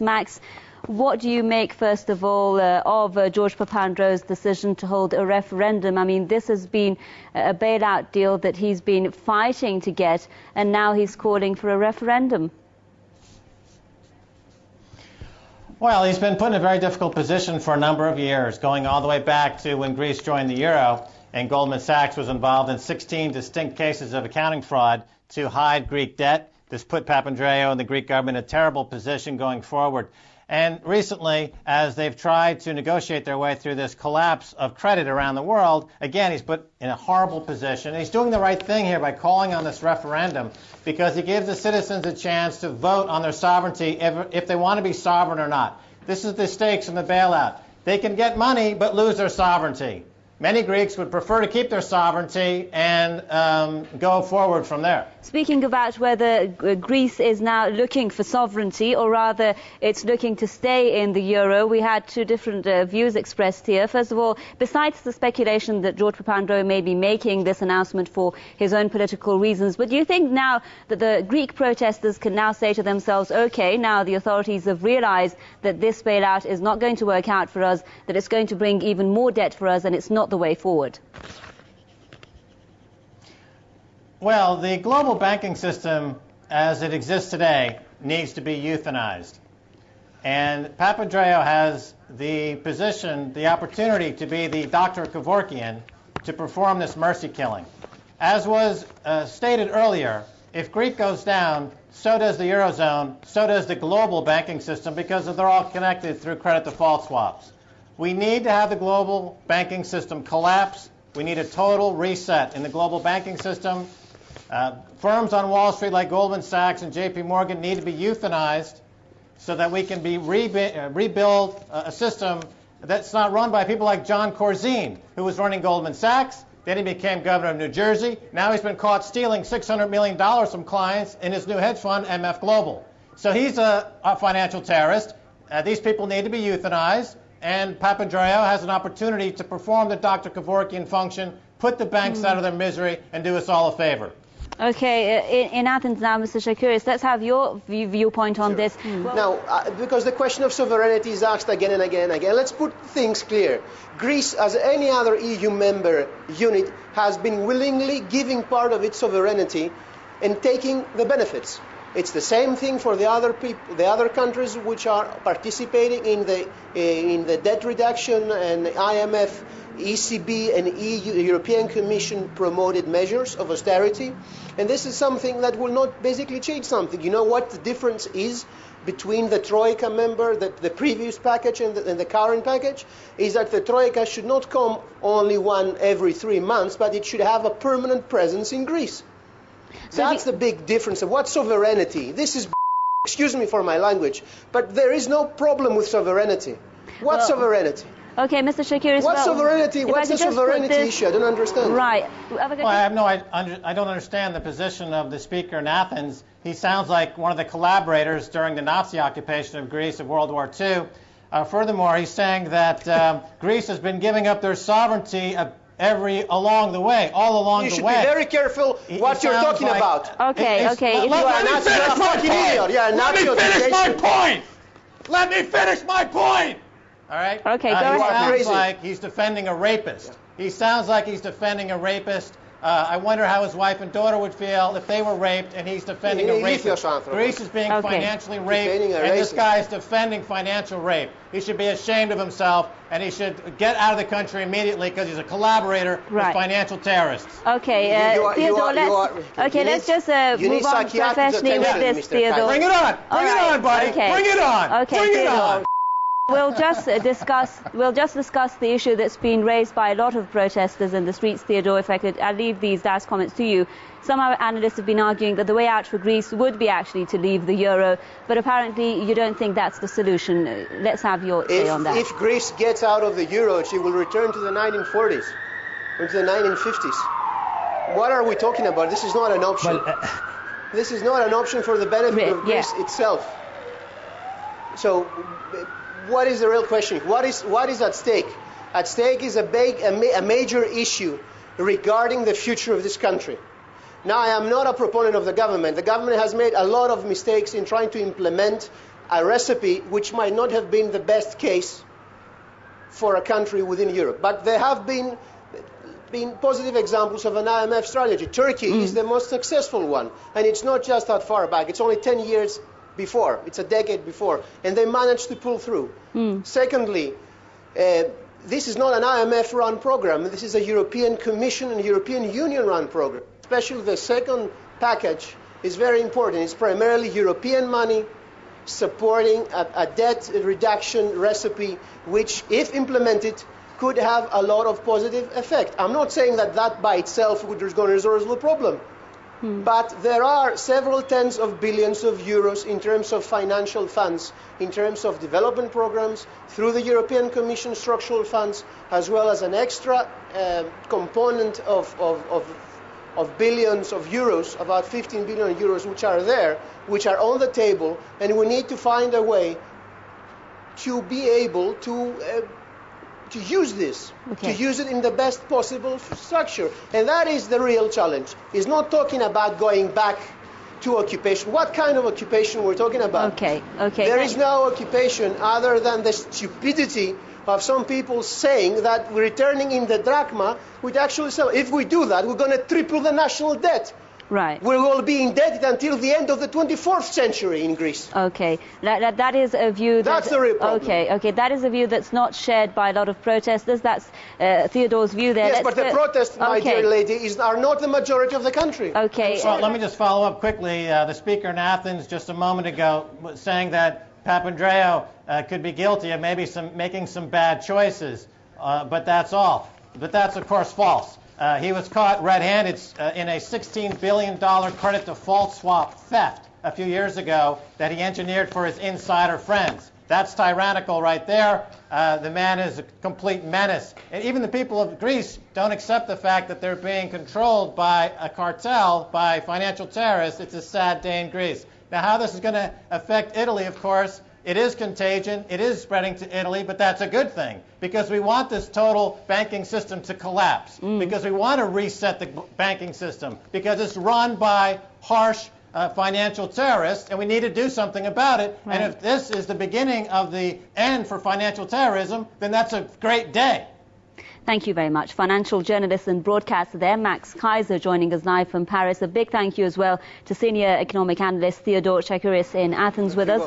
Max, what do you make, first of all, of George Papandreou's decision to hold a referendum? I mean, this has been a bailout deal that he's been fighting to get, and now he's calling for a referendum. Well, he's been put in a very difficult position for a number of years, going all the way back to when Greece joined the euro and Goldman Sachs was involved in 16 distinct cases of accounting fraud to hide Greek debt. This put Papandreou and the Greek government in a terrible position going forward. And recently, as they've tried to negotiate their way through this collapse of credit around the world, again, he's put in a horrible position. And he's doing the right thing here by calling on this referendum because he gives the citizens a chance to vote on their sovereignty if they want to be sovereign or not. This is the stakes in the bailout. They can get money but lose their sovereignty. Many Greeks would prefer to keep their sovereignty and go forward from there. Speaking about whether Greece is now looking for sovereignty, or rather it's looking to stay in the euro, we had two different views expressed here. First of all, besides the speculation that George Papandreou may be making this announcement for his own political reasons, but do you think now that the Greek protesters can now say to themselves, OK, now the authorities have realized that this bailout is not going to work out for us, that it's going to bring even more debt for us, and it's not the way forward? Well, the global banking system as it exists today needs to be euthanized. And Papandreou has the position, the opportunity to be the Dr. Kevorkian to perform this mercy killing. As was stated earlier, if Greece goes down, so does the Eurozone, so does the global banking system, because they're all connected through credit default swaps. We need to have the global banking system collapse. We need a total reset in the global banking system. Firms on Wall Street like Goldman Sachs and JP Morgan need to be euthanized so that we can rebuild a system that's not run by people like John Corzine, who was running Goldman Sachs. Then he became governor of New Jersey. Now he's been caught stealing $600 million from clients in his new hedge fund, MF Global. So he's a financial terrorist. These people need to be euthanized. And Papandreou has an opportunity to perform the Dr. Kevorkian function, put the banks out of their misery, and do us all a favor. Okay, in Athens now, Mr. Shakiris, let's have your viewpoint on this. Now, because the question of sovereignty is asked again and again and again, let's put things clear. Greece, as any other EU member unit, has been willingly giving part of its sovereignty and taking the benefits. It's the same thing for the other people, the other countries which are participating in the debt reduction and IMF, ECB and EU, European Commission promoted measures of austerity. And this is something that will not basically change something. You know what the difference is between the Troika member, the previous package and the current package? Is that the Troika should not come only one every 3 months, but it should have a permanent presence in Greece. So that's the big difference. Of what sovereignty? This is, excuse me for my language, but there is no problem with sovereignty. What sovereignty? Okay, Mr. Shakiris. What sovereignty? What's the sovereignty issue? I don't understand. Right. Well, I don't understand the position of the speaker in Athens. He sounds like one of the collaborators during the Nazi occupation of Greece of World War II. Furthermore, he's saying that Greece has been giving up their sovereignty along the way, all along the way. You should be very careful what you're talking about. Okay. Let me finish my point. All right? Okay, go ahead. He sounds like he's defending a rapist. He sounds like he's defending a rapist. I wonder how his wife and daughter would feel if they were raped and he's defending a rapist. Greece is being financially raped, and this guy is defending financial rape. He should be ashamed of himself, and he should get out of the country immediately because he's a collaborator with financial terrorists. Okay, Theodore, let's just move on professionally with this, Theodore. Bring it on. Bring it on, buddy. Okay. Bring it on. Okay, Bring it on. We'll just discuss the issue that's been raised by a lot of protesters in the streets, Theodore. If I'll leave these last comments to you. Some analysts have been arguing that the way out for Greece would be actually to leave the euro, but apparently you don't think that's the solution. Let's have your say on that. If Greece gets out of the euro, she will return to the 1940s or to the 1950s. What are we talking about? This is not an option. This is not an option for the benefit of Greece itself. So what is the real question? What is at stake? At stake is a major issue regarding the future of this country. Now, I am not a proponent of the government. The government has made a lot of mistakes in trying to implement a recipe which might not have been the best case for a country within Europe. But there have been positive examples of an IMF strategy. Turkey is the most successful one, and it's not just that far back. It's only 10 years before. It's a decade before, and they managed to pull through. Secondly, this is not an IMF-run program. This is a European Commission and European Union-run program. Especially the second package is very important. It's primarily European money supporting a debt reduction recipe, which, if implemented, could have a lot of positive effect. I'm not saying that that by itself is going to resolve the problem, but there are several tens of billions of euros in terms of financial funds, in terms of development programs, through the European Commission structural funds, as well as an extra component of billions of euros, about 15 billion euros, which are there, which are on the table, and we need to find a way to be able to use this, to use it in the best possible structure. And that is the real challenge. It's not talking about going back to occupation. What kind of occupation we're talking about? There is no occupation other than the stupidity of some people saying that returning in the drachma would actually sell. If we do that, we're going to triple the national debt. Right. We will be indebted until the end of the 24th century in Greece. Okay. That is a view that's the real problem. Okay. That is a view that's not shared by a lot of protesters. That's Theodore's view there. Yes, but the protests, my dear lady, are not the majority of the country. Okay. Well, let me just follow up quickly. The speaker in Athens just a moment ago was saying that Papandreou could be guilty of maybe making some bad choices, but that's all. But that's, of course, false. He was caught red-handed in a $16 billion credit default swap theft a few years ago that he engineered for his insider friends. That's tyrannical right there. The man is a complete menace. And even the people of Greece don't accept the fact that they're being controlled by a cartel, by financial terrorists. It's a sad day in Greece. Now, how this is going to affect Italy, of course, it is contagion. It is spreading to Italy, but that's a good thing because we want this total banking system to collapse, because we want to reset the banking system, because it's run by harsh financial terrorists, and we need to do something about it. Right. And if this is the beginning of the end for financial terrorism, then that's a great day. Thank you very much. Financial journalist and broadcaster there, Max Keiser, joining us live from Paris. A big thank you as well to senior economic analyst Theodore Chakouris in Athens with us.